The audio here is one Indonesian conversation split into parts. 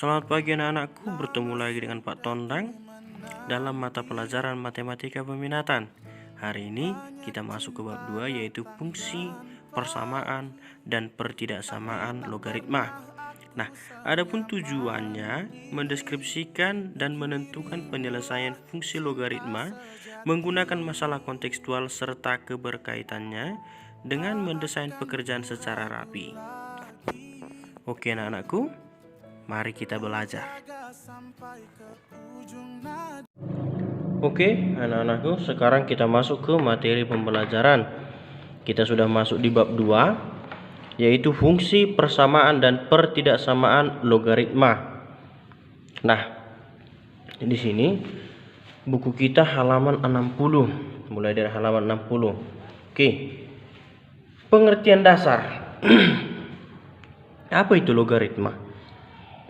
Selamat pagi anak-anakku, bertemu lagi dengan Pak Tondang dalam mata pelajaran matematika peminatan. Hari ini kita masuk ke bab 2, yaitu fungsi persamaan dan pertidaksamaan logaritma. Nah, adapun tujuannya mendeskripsikan dan menentukan penyelesaian fungsi logaritma menggunakan masalah kontekstual serta keberkaitannya dengan mendesain pekerjaan secara rapi. Oke anak-anakku, mari kita belajar. Oke anak-anakku, sekarang kita masuk ke materi pembelajaran. Kita sudah masuk di bab 2, yaitu fungsi persamaan dan pertidaksamaan logaritma. Nah, di sini buku kita halaman 60, mulai dari halaman 60. Oke. Pengertian dasar. Apa itu logaritma?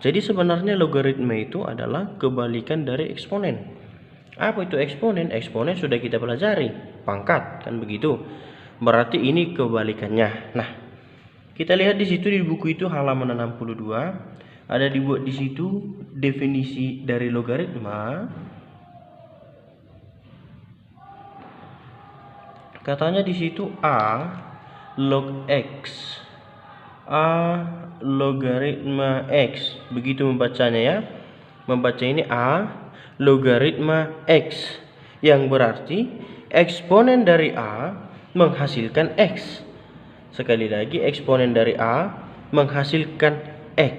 Jadi sebenarnya logaritma itu adalah kebalikan dari eksponen. Apa itu eksponen? Eksponen sudah kita pelajari, pangkat, kan begitu. Berarti ini kebalikannya. Nah, kita lihat di situ di buku itu halaman 62 ada dibuat di situ definisi dari logaritma. Katanya di situ A log X. A logaritma X, begitu membacanya ya. Membaca ini A logaritma X, yang berarti eksponen dari A menghasilkan X. Sekali lagi, eksponen dari A menghasilkan X.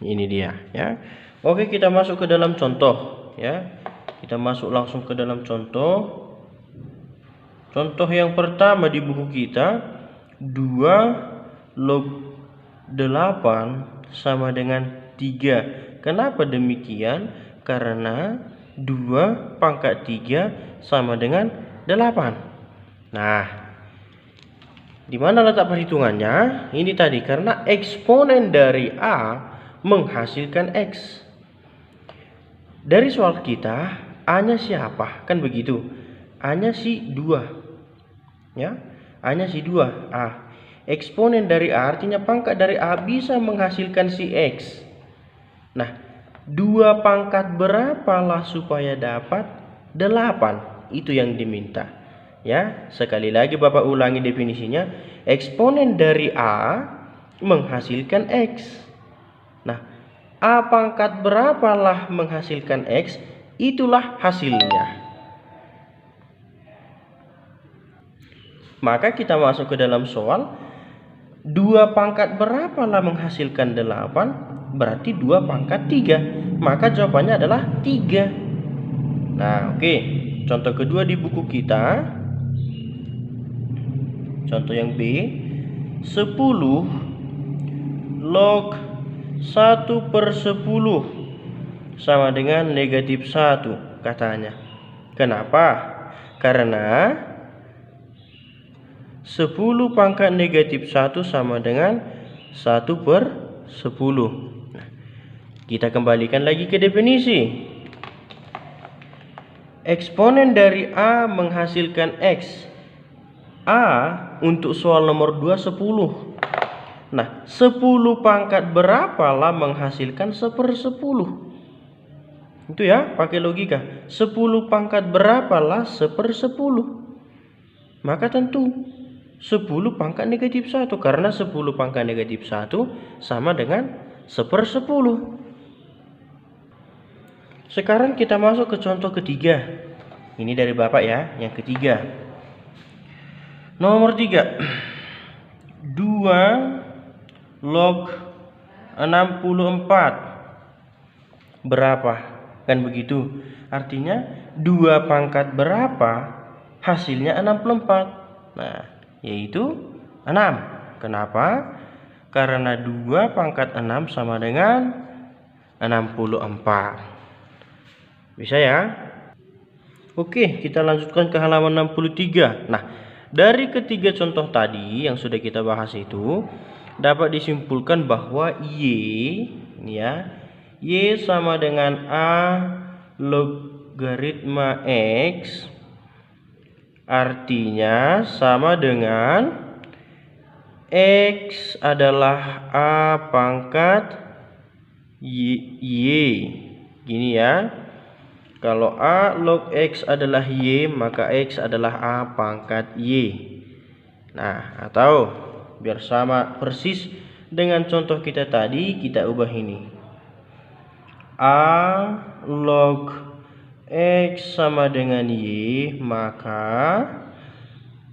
Ini dia ya. Oke, kita masuk ke dalam contoh ya. Kita masuk langsung ke dalam contoh. Contoh yang pertama di buku kita, 2 log 8 sama dengan 3. Kenapa demikian? Karena 2 pangkat 3 sama dengan 8. Nah, di mana letak perhitungannya? Ini tadi, karena eksponen dari A menghasilkan X. Dari soal kita, A-nya siapa? Kan begitu. A-nya si 2. Ya, A-nya si 2. A. Eksponen dari A artinya pangkat dari A bisa menghasilkan si X. Nah, 2 pangkat berapalah supaya dapat 8? Itu yang diminta. Ya, sekali lagi Bapak ulangi definisinya. Eksponen dari A menghasilkan X. Nah, A pangkat berapalah menghasilkan X? Itulah hasilnya. Maka kita masuk ke dalam soal. 2 pangkat berapalah menghasilkan 8? Berarti 2 pangkat 3. Maka jawabannya adalah 3. Nah, oke. Contoh kedua di buku kita. Contoh yang B. 10 log 1/10 sama dengan negatif 1 katanya. Kenapa? Karena 10 pangkat negatif 1 sama dengan 1/10. Nah, kita kembalikan lagi ke definisi. Eksponen dari A menghasilkan X. A untuk soal nomor 2 10. Nah, 10 pangkat berapalah menghasilkan 1/10? Itu ya, pakai logika. 10 pangkat berapalah 1/10? Maka tentu 10 pangkat negatif 1, karena 10 pangkat negatif 1 sama dengan 1/10. Sekarang kita masuk ke contoh ketiga. Ini dari Bapak ya, yang ketiga. Nomor 3. 2 log 64 berapa? Kan begitu. Artinya 2 pangkat berapa? Hasilnya 64. Nah, yaitu 6. Kenapa? Karena 2 pangkat 6 sama dengan 64. Bisa ya? Oke, kita lanjutkan ke halaman 63. Nah, dari ketiga contoh tadi yang sudah kita bahas itu dapat disimpulkan bahwa Y sama dengan A logaritma X, artinya sama dengan X adalah A pangkat Y. Gini ya. Kalau A log X adalah Y, maka X adalah A pangkat Y. Nah, atau biar sama persis dengan contoh kita tadi, kita ubah ini. A log X sama dengan Y, maka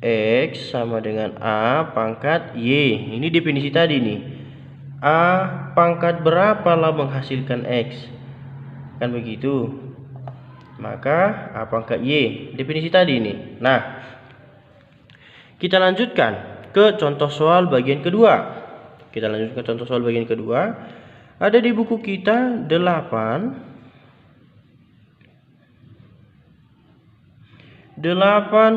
X sama dengan A pangkat Y. Ini definisi tadi nih. A pangkat berapalah menghasilkan X? Kan begitu. Maka A pangkat Y. Definisi tadi nih. Nah, kita lanjutkan ke contoh soal bagian kedua. Ada di buku kita 8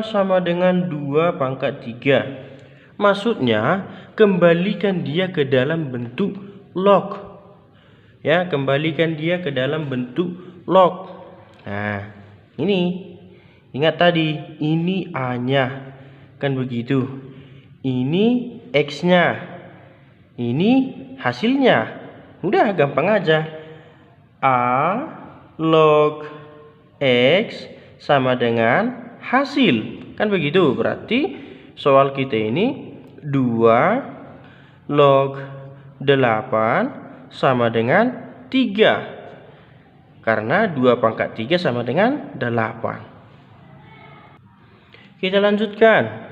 sama dengan 2 pangkat 3. Maksudnya kembalikan dia ke dalam bentuk log. Ya, kembalikan dia ke dalam bentuk log. Nah, ini ingat tadi, ini A-nya. Kan begitu. Ini X-nya. Ini hasilnya. Udah gampang aja. A log X sama dengan hasil. Kan begitu. Berarti soal kita ini 2 log 8 sama dengan 3. Karena 2 pangkat 3 sama dengan 8. Kita lanjutkan.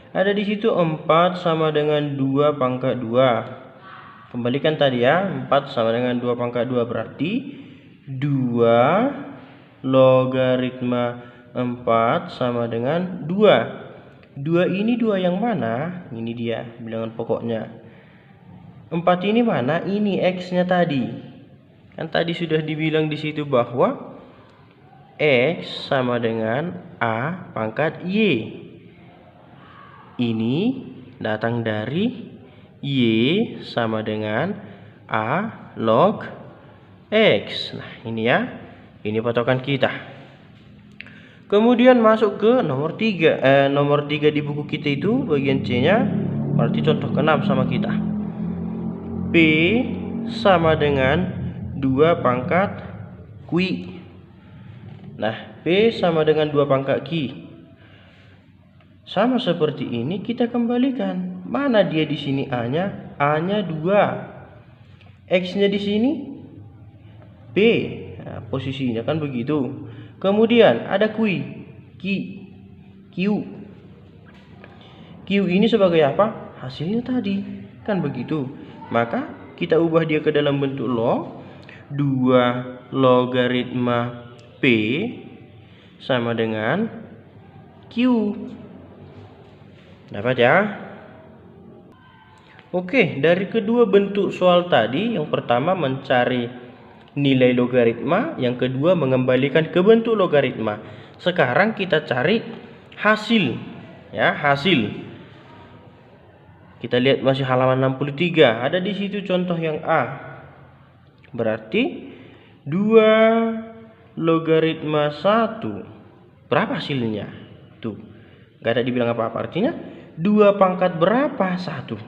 Ada di situ 4 sama dengan 2 pangkat 2. Kembalikan tadi ya. 4 sama dengan 2 pangkat 2. Berarti 2 logaritma 4 sama dengan 2. 2 ini 2 yang mana? Ini dia bilangan pokoknya. 4 ini mana? Ini X-nya tadi. Kan tadi sudah dibilang di situ bahwa X sama dengan A pangkat Y. Ini datang dari Y sama dengan A log X. Nah, ini ya. Ini patokan kita. Kemudian masuk ke nomor 3. Nomor 3 di buku kita itu bagian C-nya. Berarti contoh ke-6 sama kita. P sama dengan 2 pangkat Q. Nah, P sama dengan 2 pangkat Q. Sama seperti ini kita kembalikan. Mana dia di sini A-nya? A-nya 2. X-nya di sini P. Nah, posisinya kan begitu. Kemudian ada Q. Q ini sebagai apa? Hasilnya tadi. Kan begitu. Maka kita ubah dia ke dalam bentuk log. 2 logaritma P sama dengan Q. Dapat ya? Oke, dari kedua bentuk soal tadi, yang pertama mencari nilai logaritma, yang kedua mengembalikan ke bentuk logaritma. Sekarang kita cari hasil, ya, hasil. Kita lihat masih halaman 63. Ada di situ contoh yang A. Berarti 2 logaritma 1. Berapa hasilnya? Tuh. Gak ada dibilang apa-apa. Artinya 2 pangkat berapa? 1.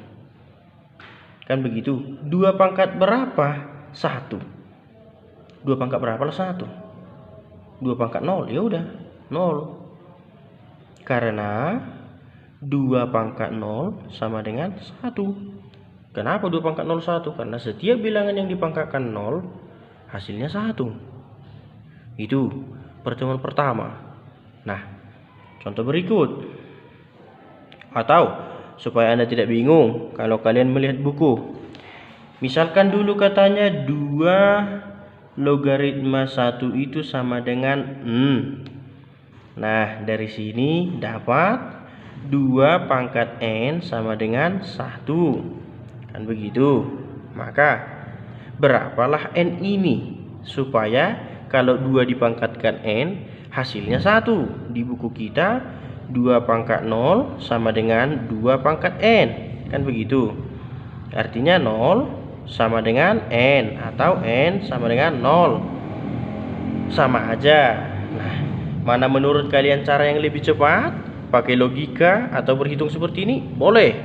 Kan begitu. 2 pangkat berapa? 1. 2 pangkat berapa lah 1? 2 pangkat 0. Ya udah, 0. Karena 2 pangkat 0 sama dengan 1. Kenapa 2 pangkat 0 1? Karena setiap bilangan yang dipangkatkan 0 hasilnya 1. Itu pertemuan pertama. Nah, contoh berikut. Atau supaya Anda tidak bingung kalau kalian melihat buku. Misalkan dulu katanya 2 logaritma 1 itu sama dengan Nah, dari sini dapat 2 pangkat N sama dengan 1. Kan begitu. Maka berapalah N ini? Supaya kalau 2 dipangkatkan N hasilnya 1. Di buku kita 2 pangkat 0 sama dengan 2 pangkat N. Kan begitu. Artinya 0 sama dengan N. Atau N sama dengan 0. Sama aja. Nah, mana menurut kalian cara yang lebih cepat? Pakai logika atau berhitung seperti ini? Boleh.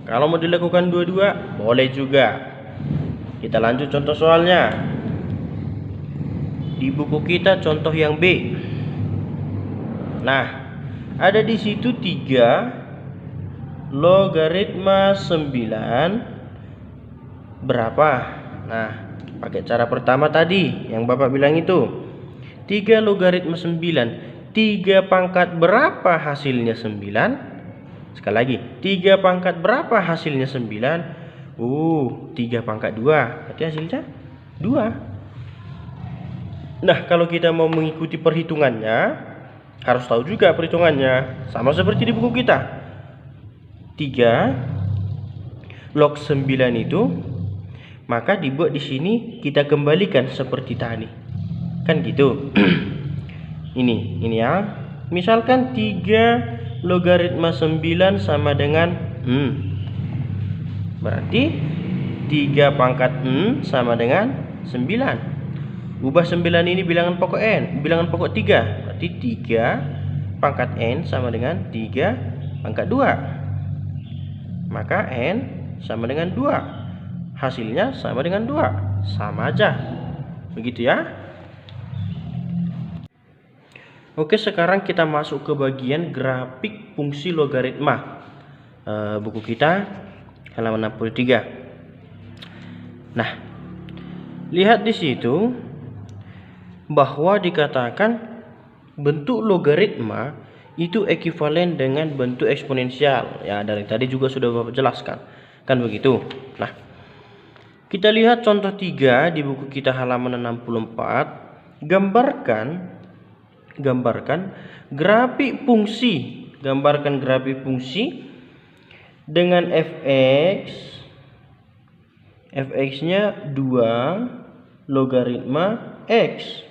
Kalau mau dilakukan dua-dua, boleh juga. Kita lanjut contoh soalnya. Di buku kita contoh yang B. Nah, ada di situ 3 logaritma 9 berapa? Nah, pakai cara pertama tadi yang Bapak bilang itu. 3 logaritma 9. 3 pangkat berapa hasilnya 9? Sekali lagi, 3 pangkat berapa hasilnya 9? 3 pangkat 2. Berarti hasilnya 2. Nah, kalau kita mau mengikuti perhitungannya, harus tahu juga perhitungannya. Sama seperti di buku kita. 3 log 9 itu, maka dibuat di sini kita kembalikan seperti tadi. Kan gitu. Ini ya. Misalkan 3 logaritma 9 sama dengan berarti 3 pangkat sama dengan 9. Ubah 9 ini bilangan pokok n, bilangan pokok 3. Berarti 3 pangkat n sama dengan 3 pangkat 2. Maka n sama dengan 2. Hasilnya sama dengan 2. Sama aja. Begitu ya. Oke, sekarang kita masuk ke bagian grafik fungsi logaritma. Buku kita halaman 63. Nah, lihat di situ bahwa dikatakan bentuk logaritma itu ekuivalen dengan bentuk eksponensial. Ya, dari tadi juga sudah Bapak jelaskan. Kan begitu. Nah, kita lihat contoh 3 di buku kita halaman 64. Gambarkan grafik fungsi. Gambarkan grafik fungsi dengan fx-nya 2 logaritma x.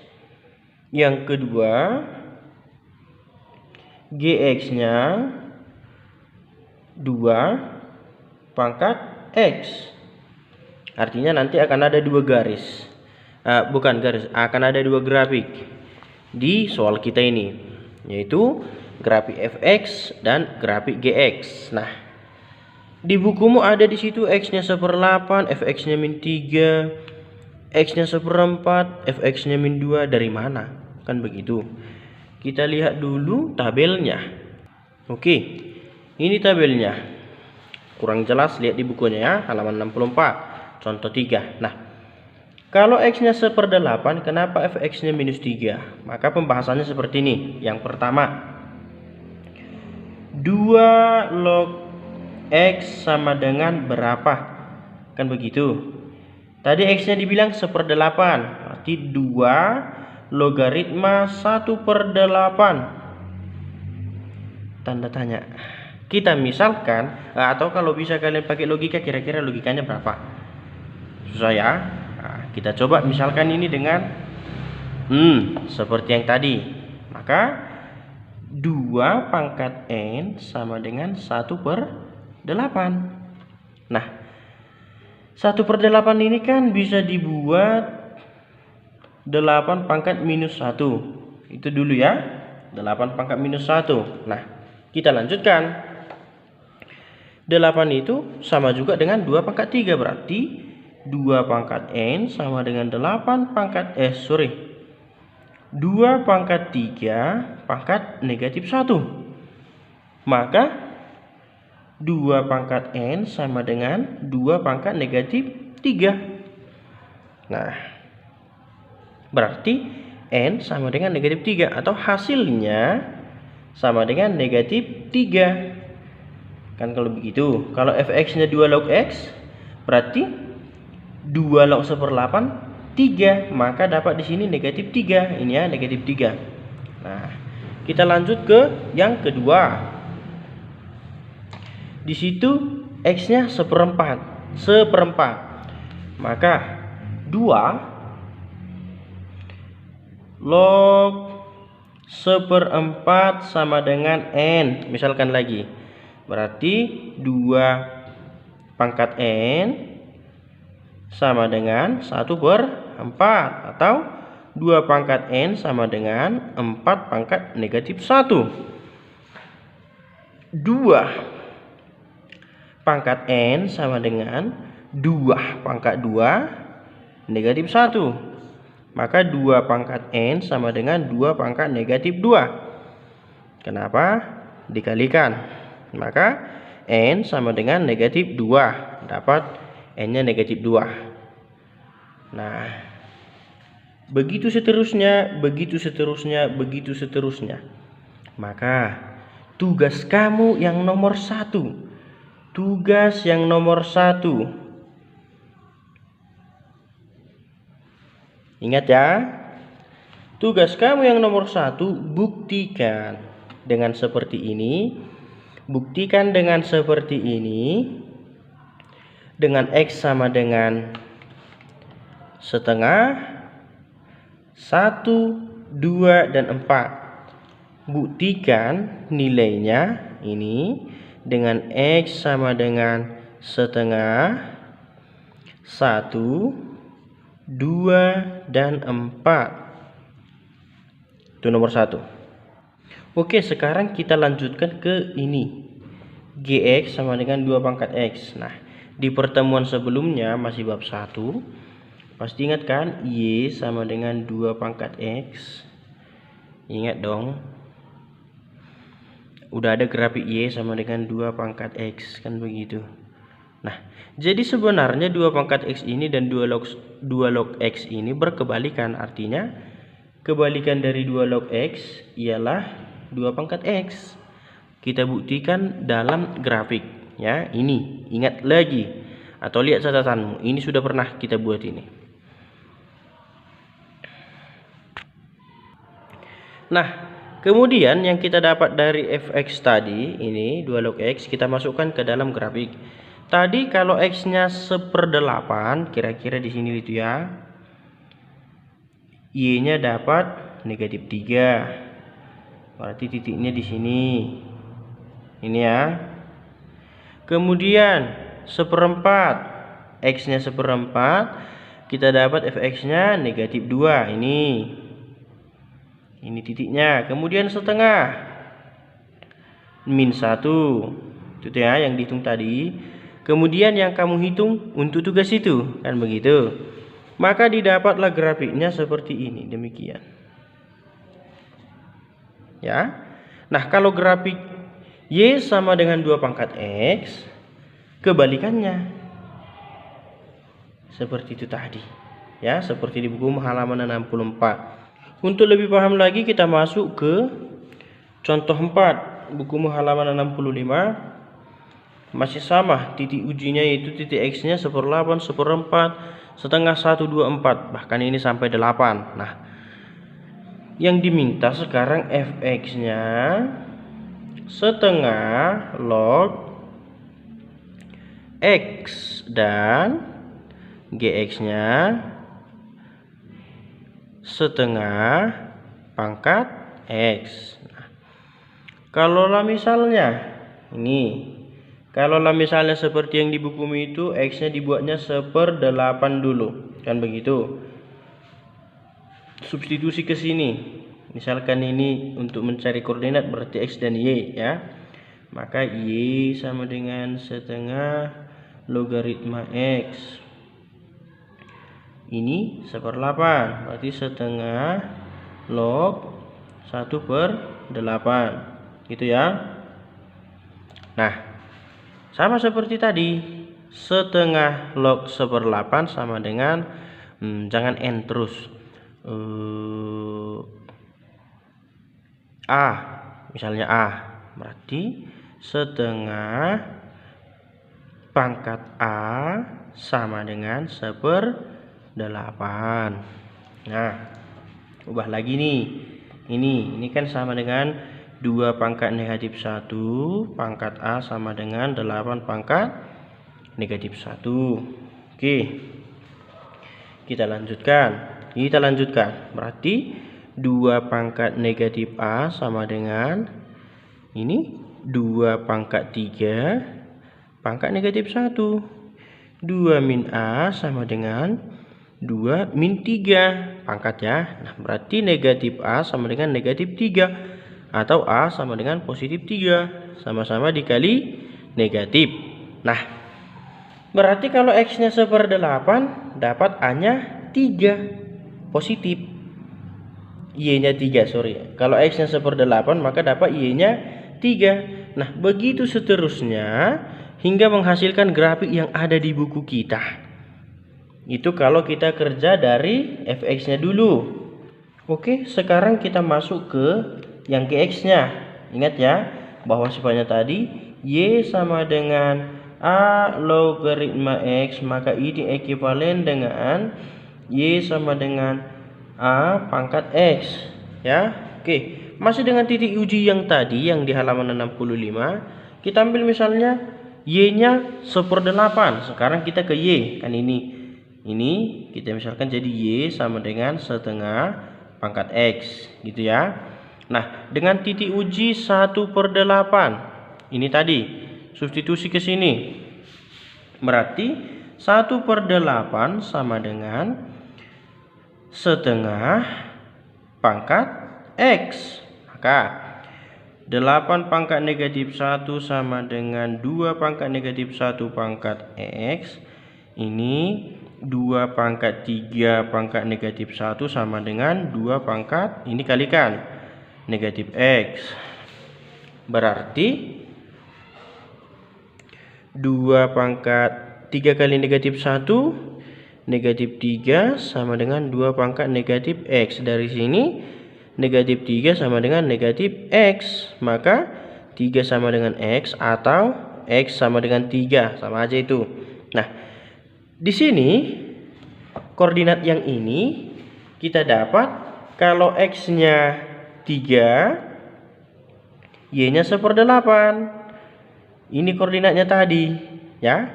Yang kedua, gx-nya 2 pangkat x. Artinya nanti akan ada 2 garis. Bukan garis, akan ada 2 grafik di soal kita ini, yaitu grafik fx dan grafik gx. Nah, di bukumu ada di situ x-nya 1/8, fx-nya -3, x-nya 1/4, fx-nya -2. Dari mana? Kan begitu. Kita lihat dulu tabelnya. Oke, ini tabelnya. Kurang jelas, lihat di bukunya ya, halaman 64, contoh 3. Nah, kalau x-nya 1/8, kenapa fx-nya -3? Maka pembahasannya seperti ini. Yang pertama, 2 log x sama dengan berapa? Kan begitu. Tadi x-nya dibilang 1/8, berarti 2 logaritma 1/8. Tanda tanya. Kita misalkan, atau kalau bisa kalian pakai logika, kira-kira logikanya berapa? Susah ya. Kita coba misalkan ini dengan seperti yang tadi. Maka 2 pangkat n sama dengan 1/8. Nah, 1/8 ini kan bisa dibuat 8 pangkat -1. Itu dulu ya, 8 pangkat -1. Nah, kita lanjutkan. 8 itu sama juga dengan 2 pangkat 3. Berarti 2 pangkat n sama dengan 2 pangkat 3 pangkat -1. Maka 2 pangkat n sama dengan 2 pangkat -3. Nah, berarti n sama dengan -3, atau hasilnya sama dengan -3. Kan kalau begitu, kalau fx-nya 2 log x, berarti 2 log 1/8, 3. Maka dapat di sini -3. Ini ya, -3. Nah, kita lanjut ke yang kedua. Di situ x-nya 1/4. Maka 2 log 1/4 sama dengan n. Misalkan lagi. Berarti 2 pangkat n sama dengan 1/4, atau 2 pangkat n sama dengan 4 pangkat -1. 2 pangkat N sama dengan 2 pangkat 2 negatif 1. Maka 2 pangkat N sama dengan 2 pangkat negatif 2. Kenapa? Dikalikan. Maka N sama dengan negatif 2. Dapat N-nya negatif 2. Nah, begitu seterusnya, begitu seterusnya, begitu seterusnya. Maka tugas kamu yang nomor 1. Tugas yang nomor 1. Ingat ya. Tugas kamu yang nomor 1, buktikan dengan seperti ini. Buktikan dengan seperti ini. Dengan X sama dengan setengah, 1, 2, dan 4. Buktikan nilainya ini dengan X sama dengan setengah, 1, 2, dan 4. Itu nomor 1. Oke, sekarang kita lanjutkan ke ini. Gx sama dengan 2 pangkat X. Nah, di pertemuan sebelumnya masih bab 1. Pasti ingat kan? Y sama dengan 2 pangkat X. Ingat dong. Udah ada grafik Y sama dengan 2 pangkat X, kan begitu. Nah, jadi sebenarnya 2 pangkat X ini dan 2 log X ini berkebalikan. Artinya kebalikan dari 2 log X ialah 2 pangkat X. Kita buktikan dalam grafik ya. Ini ingat lagi atau lihat catatanmu. Ini sudah pernah kita buat ini. Nah, kemudian yang kita dapat dari fx tadi, ini 2 log x, kita masukkan ke dalam grafik. Tadi kalau x-nya 1/8, kira-kira di sini itu ya. Y-nya dapat negatif 3. Berarti titiknya di sini. Ini ya. Kemudian 1/4, x-nya 1/4, kita dapat fx-nya negatif 2. Ini titiknya. Kemudian setengah, -1. Itu ya yang dihitung tadi. Kemudian yang kamu hitung untuk tugas itu, kan begitu. Maka didapatlah grafiknya seperti ini, demikian. Ya. Nah, kalau grafik Y sama dengan 2 pangkat X, kebalikannya. Seperti itu tadi. Ya, seperti di buku halaman 64. Untuk lebih paham lagi kita masuk ke contoh 4, buku halaman 65. Masih sama, titik ujinya yaitu titik X-nya 1/8, 1/4, setengah, 1, 2, 4. Bahkan ini sampai 8. Nah, yang diminta sekarang fx-nya setengah log X dan Gx-nya setengah pangkat X. Nah, kalaulah misalnya ini, kalaulah misalnya seperti yang di bukumu itu, X-nya dibuatnya 1/8 dulu, kan begitu. Substitusi ke sini. Misalkan ini untuk mencari koordinat berarti X dan Y ya. Maka Y sama dengan setengah logaritma X. Ini 1/8, berarti setengah log 1/8, gitu ya. Nah, sama seperti tadi, setengah log 1/8 sama dengan jangan N terus, A, misalnya A, berarti setengah pangkat A sama dengan 1/8. Nah, ubah lagi nih. Ini kan sama dengan 2 pangkat negatif 1, pangkat A sama dengan 8 pangkat negatif 1. Oke. Kita lanjutkan. Berarti 2 pangkat negatif A sama dengan ini 2 pangkat 3 pangkat negatif 1. 2 min A sama dengan 2 min 3 pangkat ya. Nah, berarti negatif A sama dengan negatif 3 atau A sama dengan positif 3. Sama-sama dikali negatif. Nah, berarti kalau X-nya 1/8 dapat A-nya 3 positif. Y-nya 3, sorry. Kalau X-nya 1/8 maka dapat Y-nya 3. Nah, begitu seterusnya hingga menghasilkan grafik yang ada di buku kita. Itu kalau kita kerja dari fx-nya dulu. Oke, sekarang kita masuk ke yang gx-nya. Ingat ya, bahwa sifatnya tadi y sama dengan a logaritma x, maka ini ekuivalen dengan y sama dengan a pangkat x. Ya, oke. Masih dengan titik uji yang tadi yang di halaman 65, kita ambil misalnya y-nya 1/8. Sekarang kita ke y, kan ini kita misalkan jadi y sama dengan setengah pangkat x, gitu ya. Nah, dengan titik uji 1/8 ini tadi substitusi ke sini, berarti 1/8 sama dengan setengah pangkat x. Maka 8 pangkat negatif 1 sama dengan 2 pangkat negatif 1 pangkat x. Ini 2 pangkat 3 pangkat negatif 1 sama dengan 2 pangkat, ini kalikan negatif x. Berarti 2 pangkat 3 kali negatif 1 negatif 3 sama dengan 2 pangkat negatif x. Dari sini negatif 3 sama dengan negatif x, maka 3 sama dengan x atau x sama dengan 3, sama aja itu. Nah, di sini koordinat yang ini kita dapat kalau x-nya 3, y-nya 1/8. Ini koordinatnya tadi, ya.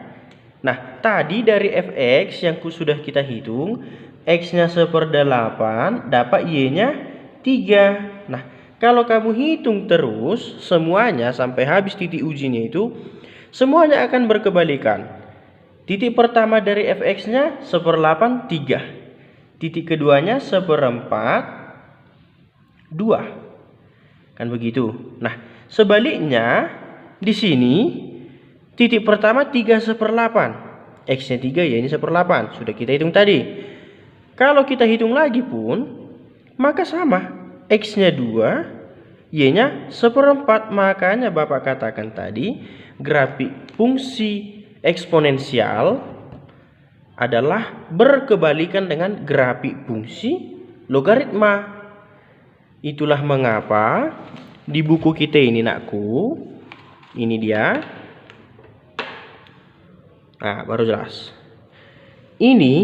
Nah, tadi dari fx yang sudah kita hitung, x-nya 1/8 dapat y-nya 3. Nah, kalau kamu hitung terus semuanya sampai habis titik ujinya itu, semuanya akan berkebalikan. Titik pertama dari fx-nya 1/8 3. Titik keduanya 1/4 2. Kan begitu. Nah, sebaliknya di sini titik pertama 3/8. X-nya 3, y-nya 1/8. Sudah kita hitung tadi. Kalau kita hitung lagi pun maka sama. X-nya 2, y-nya 1/4. Makanya Bapak katakan tadi grafik fungsi eksponensial adalah berkebalikan dengan grafik fungsi logaritma. Itulah mengapa di buku kita ini, nakku, ini dia. Nah, baru jelas. Ini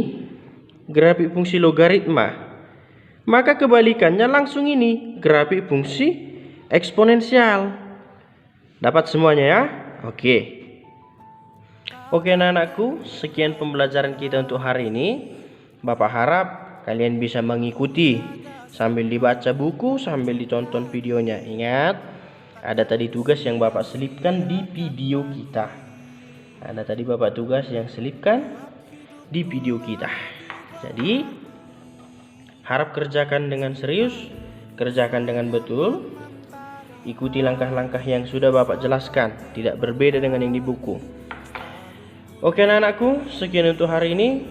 grafik fungsi logaritma. Maka kebalikannya langsung ini, grafik fungsi eksponensial. Dapat semuanya ya? Oke. Oke anak-anakku, sekian pembelajaran kita untuk hari ini. Bapak harap kalian bisa mengikuti sambil dibaca buku, sambil ditonton videonya. Ingat, ada tadi tugas yang Bapak selipkan di video kita. Ada tadi Bapak tugas yang selipkan di video kita. Jadi, harap kerjakan dengan serius, kerjakan dengan betul. Ikuti langkah-langkah yang sudah Bapak jelaskan, tidak berbeda dengan yang di buku. Oke anak-anakku, sekian untuk hari ini.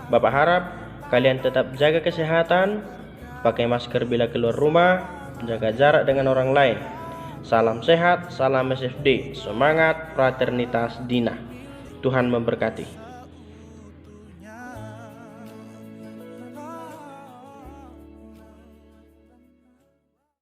Bapak harap kalian tetap jaga kesehatan, pakai masker bila keluar rumah, jaga jarak dengan orang lain. Salam sehat, salam SFD, semangat, fraternitas Dina. Tuhan memberkati.